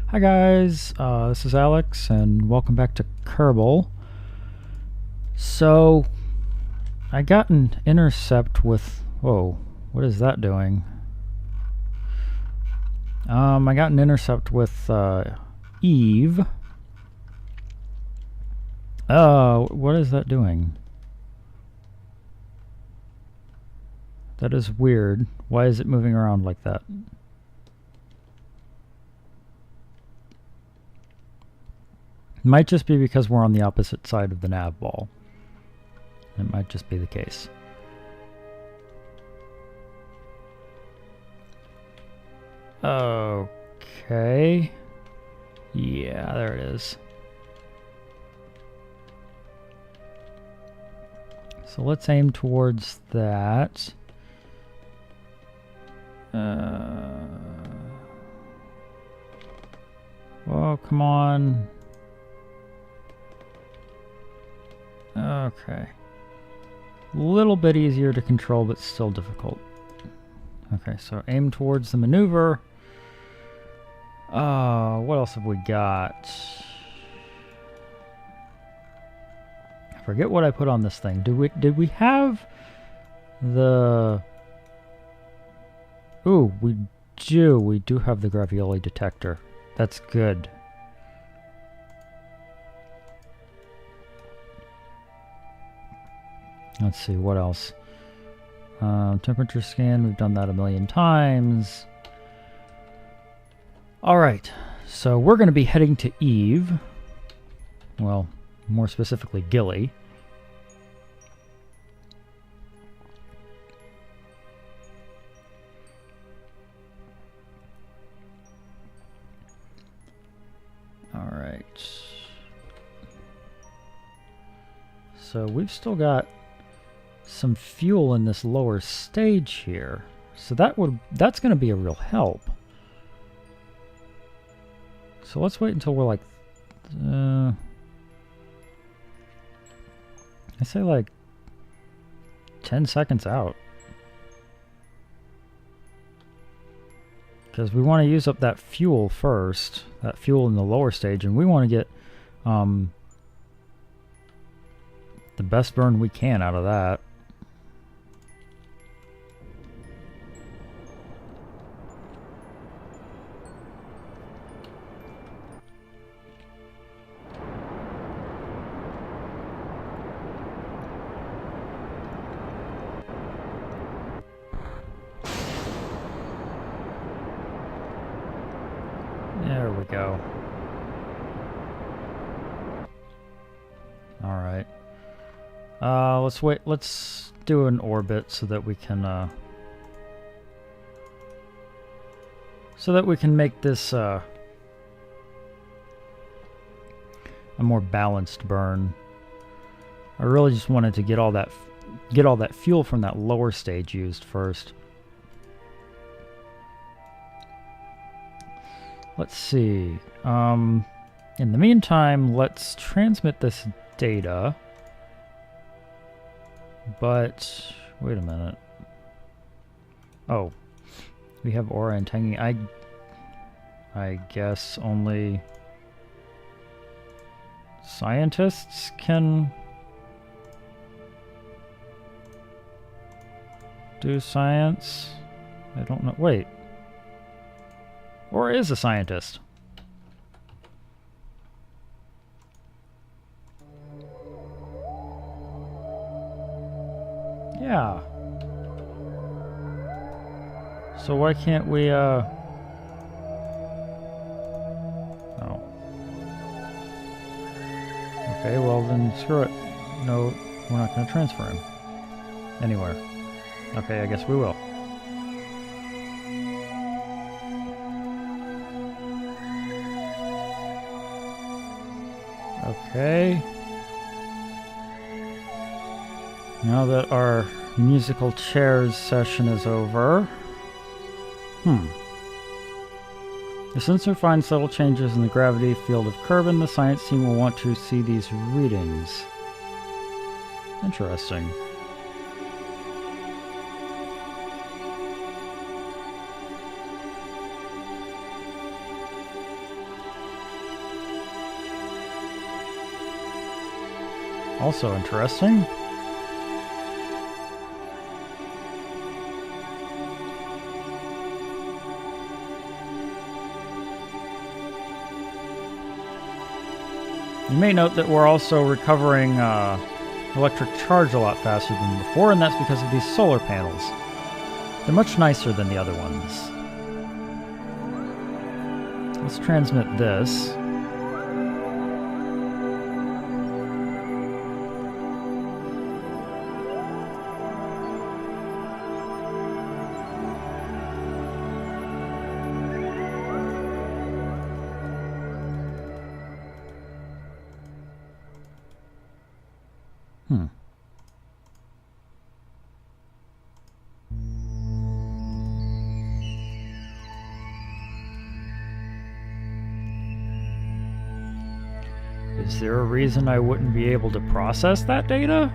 Hi guys, this is Alex and welcome back to Kerbal. So, I got an intercept with... Whoa, what is that doing? I got an intercept with Eve. What is that doing? That is weird. Why is it moving around like that? Might just be because we're on the opposite side of the nav ball. It might just be the case. Okay. Yeah, there it is. So let's aim towards that. Oh, come on. Okay. A little bit easier to control, but still difficult. Okay, so aim towards the maneuver. What else have we got? I forget what I put on this thing. Did we have the... Ooh, we do. We do have the gravioli detector. That's good. Let's see, what else? Temperature scan, we've done that a million times. Alright, so we're going to be heading to Eve. Well, more specifically, Gilly. Alright. So we've still got some fuel in this lower stage here. So that's going to be a real help. So let's wait until we're like I say like 10 seconds out. Because we want to use up that fuel first, that fuel in the lower stage, and we want to get the best burn we can out of that. There we go. Alright. Let's wait. Let's do an orbit so that we can make this a more balanced burn. I really just wanted to get all that fuel from that lower stage used first. Let's see. In the meantime, let's transmit this data. But wait a minute. Oh, we have aura and tangy. I guess only scientists can do science. I don't know. Wait. Or is a scientist? Yeah. So why can't we, Oh. Okay, well then screw it. No, we're not going to transfer him anywhere. Okay, I guess we will. Okay. Now that our musical chairs session is over. The sensor finds subtle changes in the gravity field of Kerbal. The science team will want to see these readings. Interesting. Also interesting. You may note that we're also recovering electric charge a lot faster than before, and that's because of these solar panels. They're much nicer than the other ones. Let's transmit this. Is there a reason I wouldn't be able to process that data?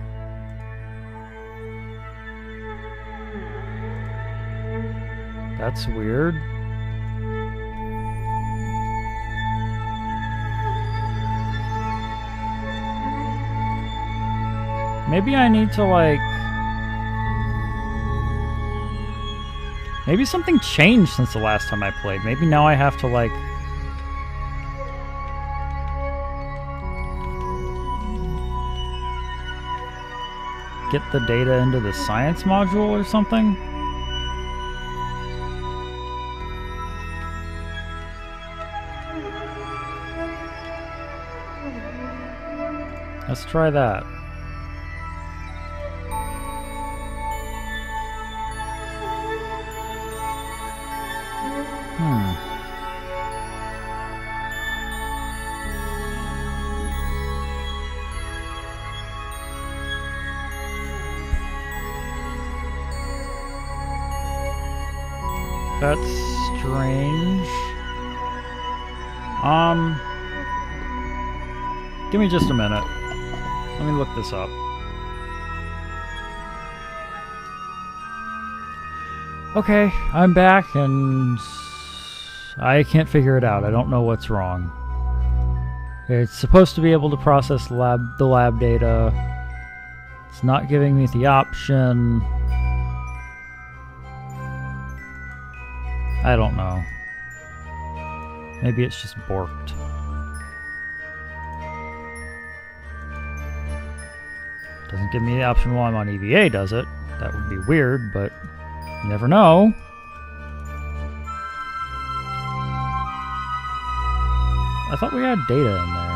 That's weird. Maybe I need to, like... Maybe something changed since the last time I played. Maybe now I have to, like... get the data into the science module or something? Let's try that. That's strange. Give me just a minute. Let me look this up. Okay, I'm back and I can't figure it out. I don't know what's wrong. It's supposed to be able to process the lab data. It's not giving me the option. I don't know. Maybe it's just borked. Doesn't give me the option while I'm on EVA, does it? That would be weird, but you never know. I thought we had data in there.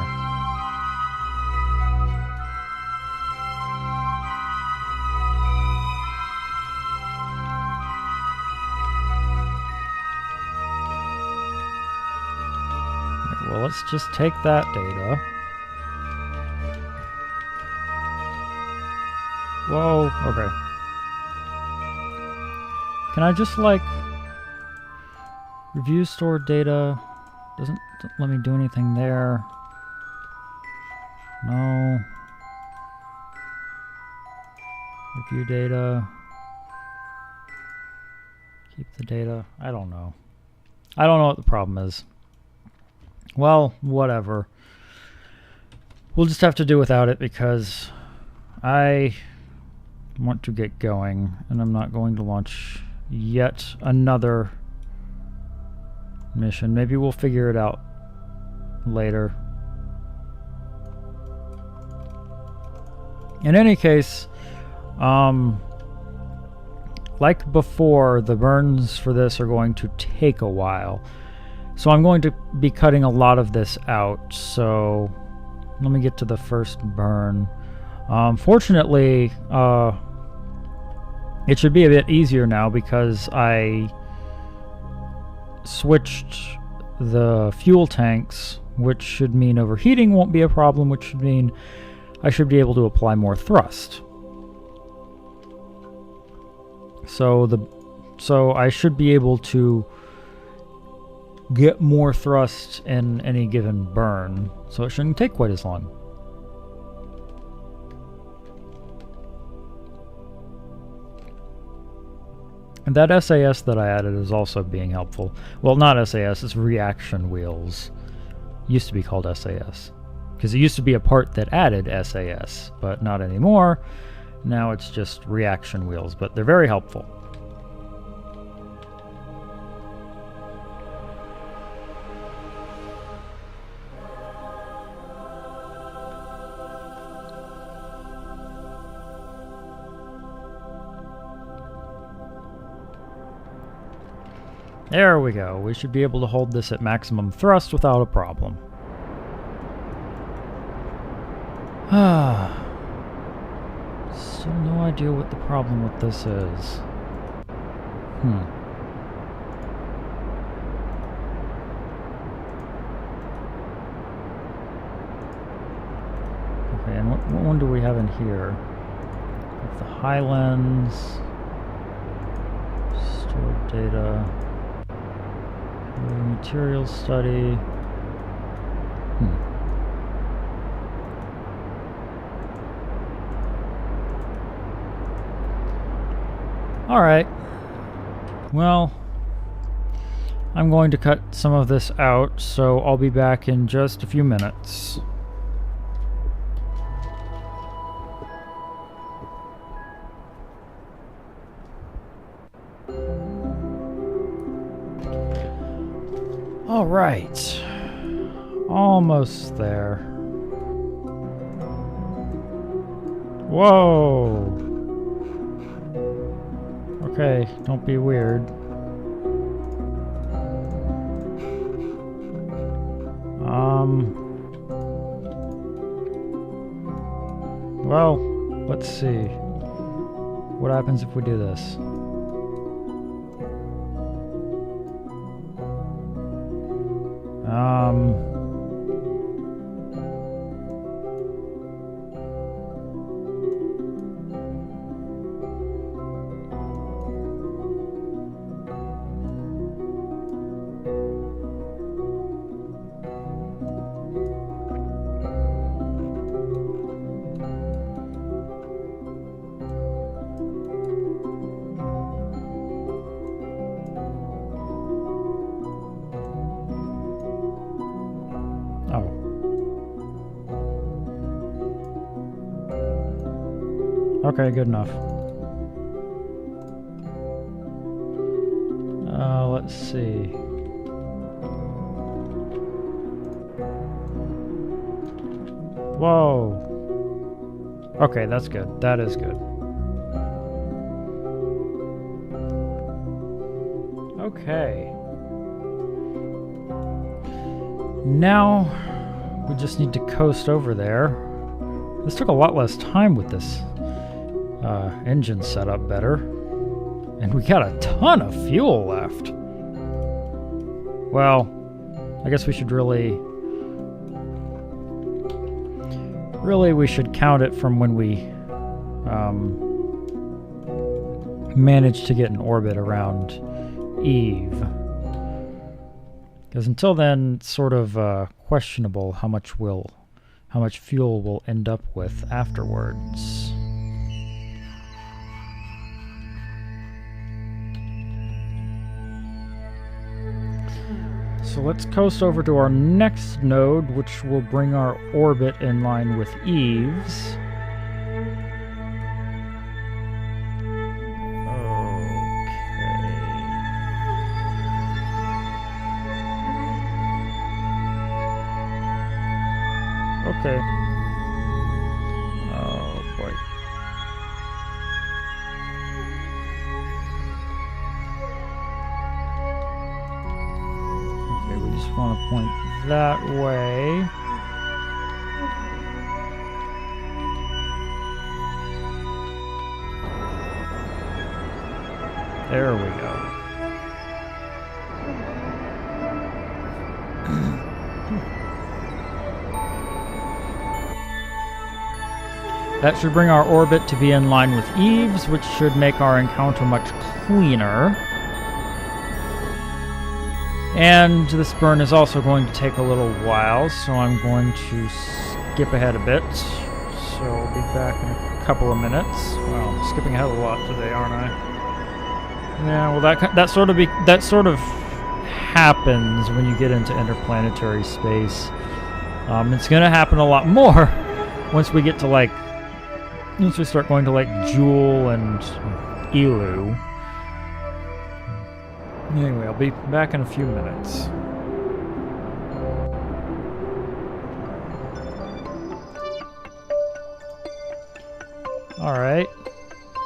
Well, let's just take that data. Whoa, okay. Can I just, like, review stored data? Doesn't let me do anything there. No. Review data. Keep the data. I don't know. I don't know what the problem is. Well, whatever. We'll just have to do without it because I want to get going, and I'm not going to launch yet another mission. Maybe we'll figure it out later. In any case, like before, the burns for this are going to take a while. So I'm going to be cutting a lot of this out. So let me get to the first burn. Fortunately, it should be a bit easier now because I switched the fuel tanks, which should mean overheating won't be a problem, which should mean I should be able to apply more thrust. So I should be able to get more thrust in any given burn, so it shouldn't take quite as long. And that SAS that I added is also being helpful. Well, not SAS, it's reaction wheels. Used to be called SAS. Because it used to be a part that added SAS, but not anymore. Now it's just reaction wheels, but they're very helpful. There we go. We should be able to hold this at maximum thrust without a problem. Still no idea what the problem with this is. Okay, and what one do we have in here? With the Highlands, stored data, materials study. Alright, well, I'm going to cut some of this out, so I'll be back in just a few minutes. Alright, almost there. Whoa! Okay, don't be weird. Well, let's see. What happens if we do this? Okay, good enough. Let's see. Whoa. Okay, that's good. That is good. Okay. Now, we just need to coast over there. This took a lot less time with this engine set up better. And we got a ton of fuel left. Well, I guess we should really we should count it from when we managed to get an orbit around Eve. Because until then, it's sort of questionable how much fuel we'll end up with afterwards. So let's coast over to our next node, which will bring our orbit in line with Eve's. Okay. Oh boy. Okay, we just want to point that way. There we go. That should bring our orbit to be in line with Eve's, which should make our encounter much cleaner. And this burn is also going to take a little while, so I'm going to skip ahead a bit. So I'll be back in a couple of minutes. Well, I'm skipping ahead a lot today, aren't I? Yeah, well that sort of happens when you get into interplanetary space. It's gonna happen a lot more once we get to like, once we start going to like Jewel and Elu. Anyway, I'll be back in a few minutes. Alright.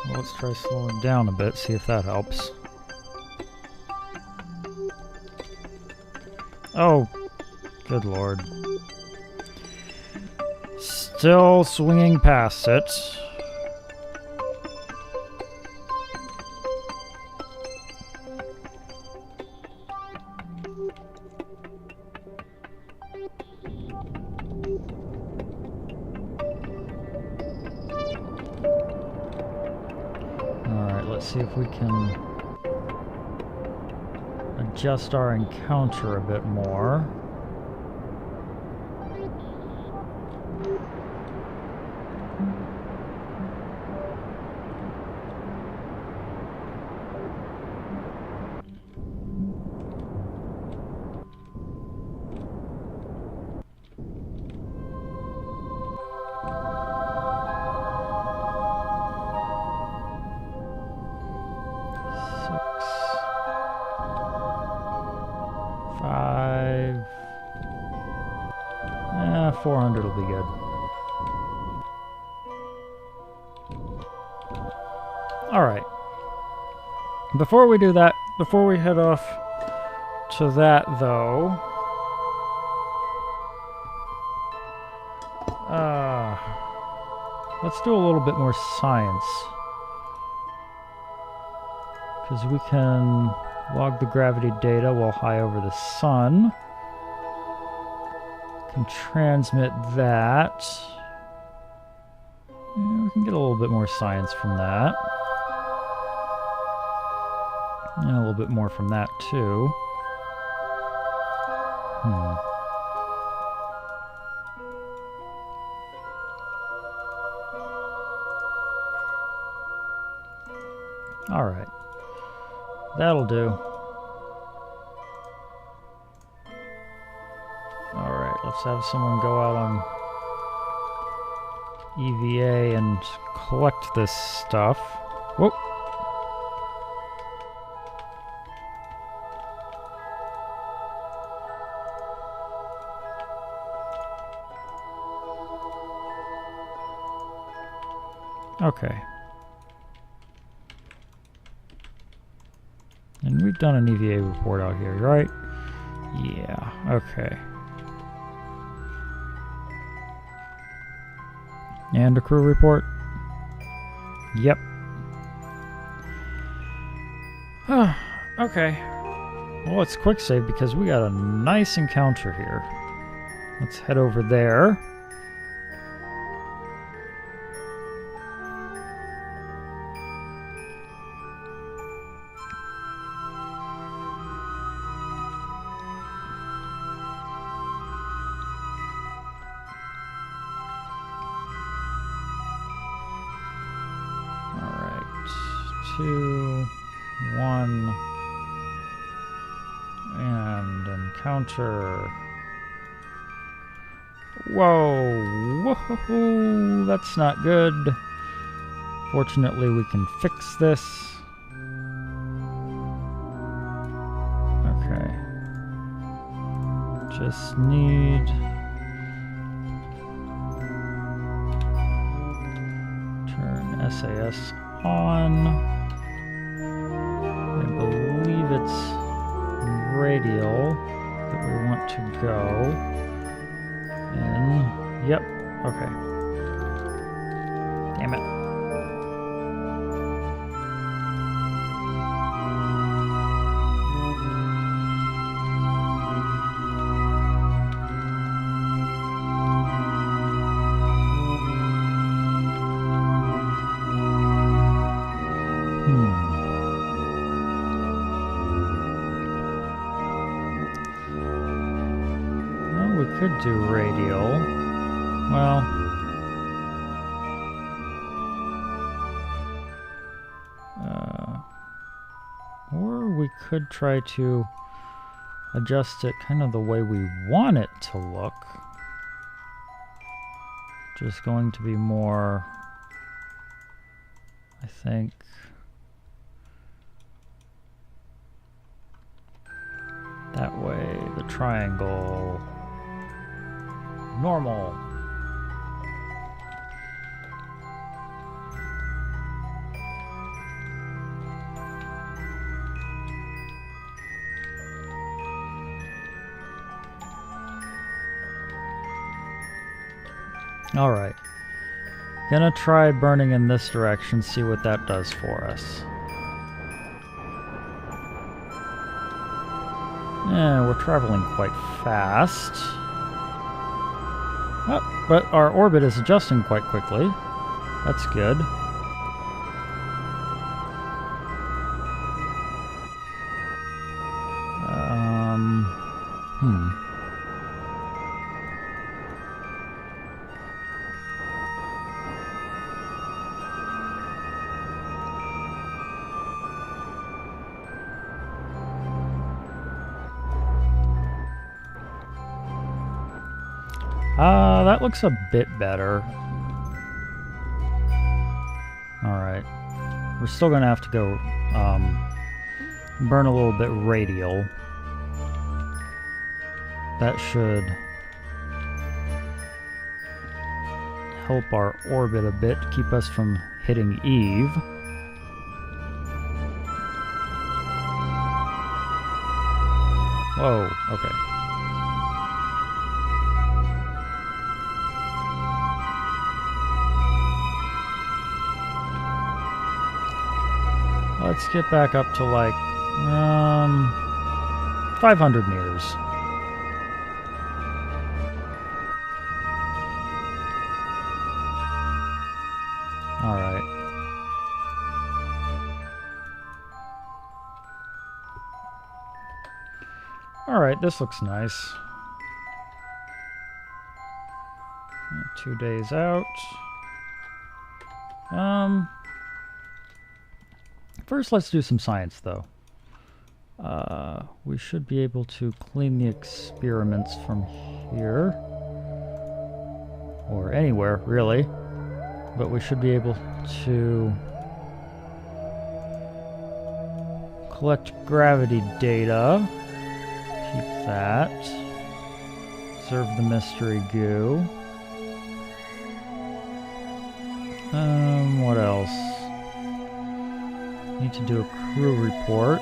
Well, let's try slowing down a bit, see if that helps. Oh, good lord. Still swinging past it. Alright, let's see if we can adjust our encounter a bit more. Five. 400 will be good. Alright. Before we do that, before we head off to that though, let's do a little bit more science. Because we can log the gravity data while high over the sun. Can transmit that. Yeah, we can get a little bit more science from that. And a little bit more from that too. Alright. That'll do. Alright, let's have someone go out on EVA and collect this stuff. Whoa! Okay. And we've done an EVA report out here, right? Yeah, okay. And a crew report? Yep. Okay. Well, it's quick save because we got a nice encounter here. Let's head over there. Two, one, and encounter. Whoa, whoa, that's not good. Fortunately, we can fix this. Okay. Just need turn SAS on. I believe it's radial that we want to go. And, yep, okay. Damn it. Could do radial. Well, or we could try to adjust it kind of the way we want it to look. just going to be more, I think, that way, the triangle, normal. Alright. Gonna try burning in this direction, see what that does for us. Yeah, we're traveling quite fast. Oh, but our orbit is adjusting quite quickly. That's good. That looks a bit better. Alright. We're still gonna have to go, burn a little bit radial. That should help our orbit a bit, keep us from hitting Eve. Whoa, okay. Let's get back up to like 500 meters. All right. All right, this looks nice. 2 days out. First, let's do some science, though. We should be able to clean the experiments from here. Or anywhere, really. But we should be able to collect gravity data. Keep that. Observe the mystery goo. What else? Need to do a crew report.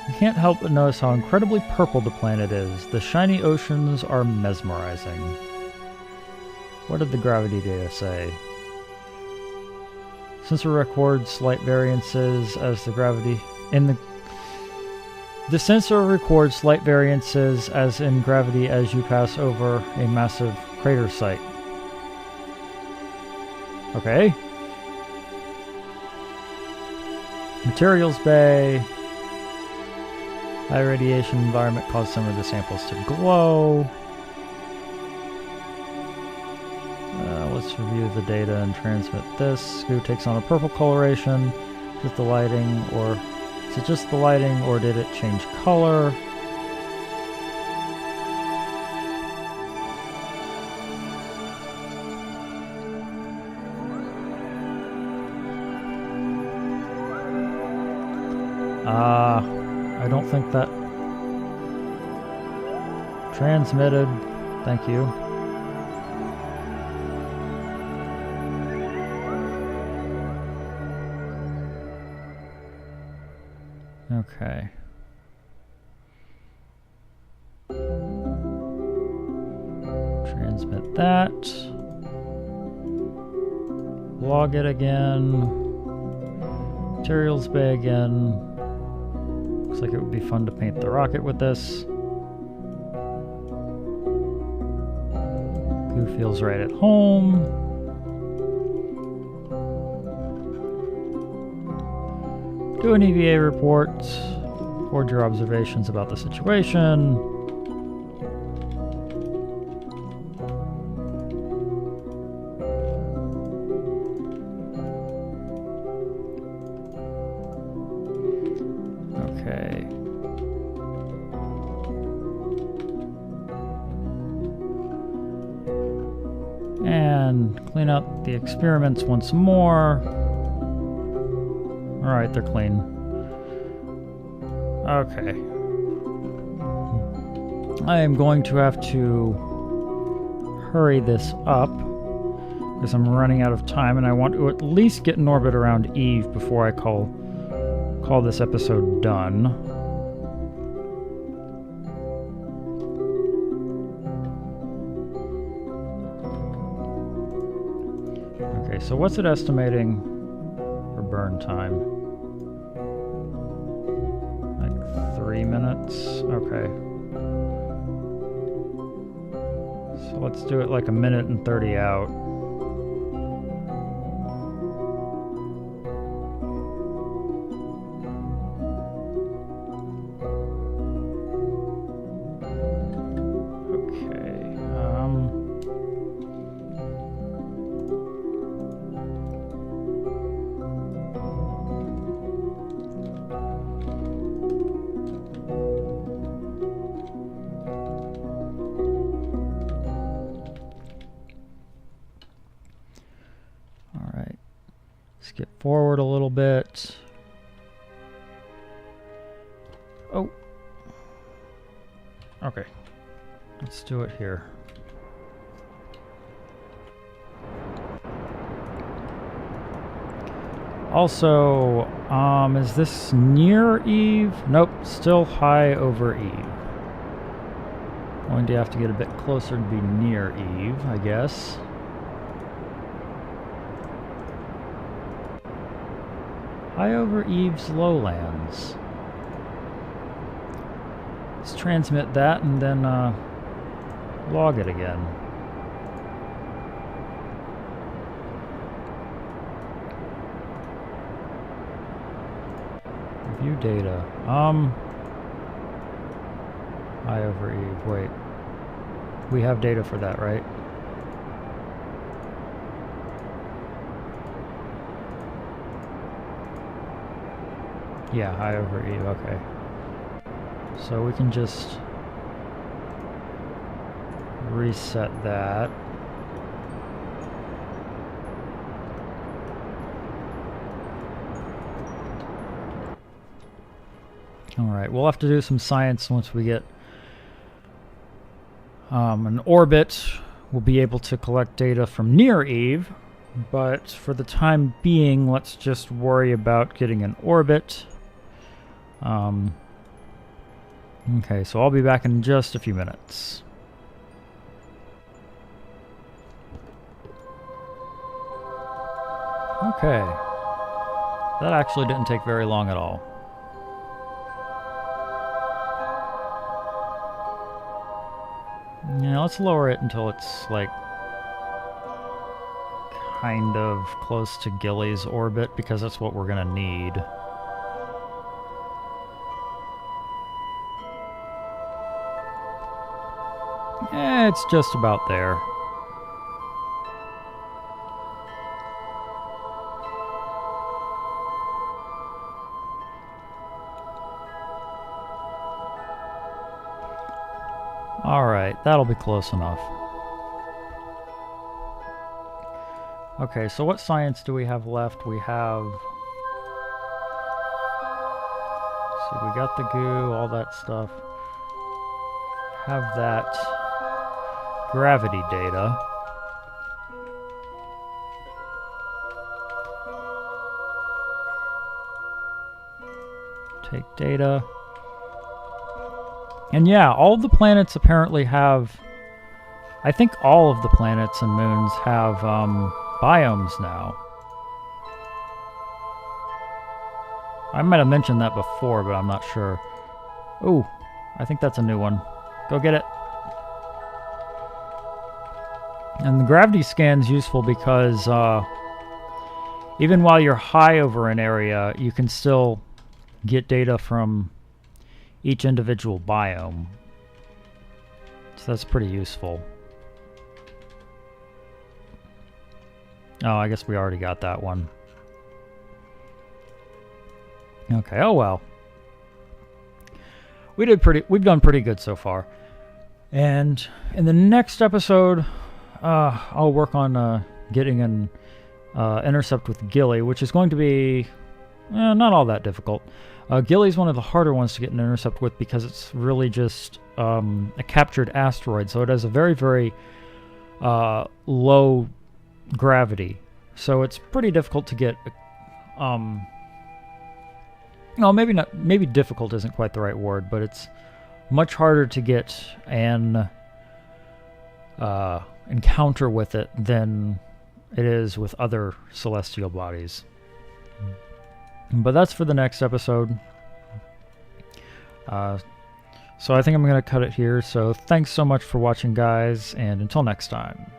You can't help but notice how incredibly purple the planet is. The shiny oceans are mesmerizing. What did the gravity data say? Sensor records slight variances as the gravity in the sensor records slight variances as in gravity as you pass over a massive crater site. Okay. Materials bay. High radiation environment caused some of the samples to glow. Let's review the data and transmit this. Goo takes on a purple coloration. Is it the lighting, or is it just the lighting, or did it change color? I don't think that transmitted. Thank you. Okay. Transmit that. Log it again. Materials bay again. Looks like it would be fun to paint the rocket with this. Goo feels right at home. Do an EVA report. Record your observations about the situation. and clean out the experiments once more. Alright, they're clean. Okay. I am going to have to hurry this up because I'm running out of time, and I want to at least get in orbit around Eve before I call this episode done. Okay, so what's it estimating for burn time? Like 3 minutes? Okay. So let's do it like 1 minute and 30 out. Skip forward a little bit. Oh. Okay. Let's do it here. Also, is this near Eve? Nope, still high over Eve. Going to have to get a bit closer to be near Eve, I guess. High over Eve's lowlands. Let's transmit that and then log it again. View data. High over Eve. Wait. We have data for that, right? Yeah, high over Eve, okay. So we can just reset that. Alright, we'll have to do some science once we get an orbit. We'll be able to collect data from near Eve, but for the time being, let's just worry about getting an orbit. Okay, so I'll be back in just a few minutes. Okay. That actually didn't take very long at all. Yeah, let's lower it until it's like kind of close to Gilly's orbit, because that's what we're gonna need. It's just about there. Alright, that'll be close enough. Okay, so what science do we have left? We have... see, we got the goo, all that stuff. Have that gravity data. Take data. And yeah, all of the planets apparently have... I think all of the planets and moons have biomes now. I might have mentioned that before, but I'm not sure. Ooh, I think that's a new one. Go get it. And the gravity scan's useful because even while you're high over an area, you can still get data from each individual biome. So that's pretty useful. Oh, I guess we already got that one. Okay, oh well. We've done pretty good so far. And in the next episode, I'll work on getting an intercept with Gilly, which is going to be not all that difficult. Gilly is one of the harder ones to get an intercept with because it's really just a captured asteroid, so it has a very, very low gravity. So it's pretty difficult to get. No, maybe not. Maybe difficult isn't quite the right word, but it's much harder to get an encounter with it than it is with other celestial bodies. But that's for the next episode. So I think I'm going to cut it here. So thanks so much for watching, guys, and until next time.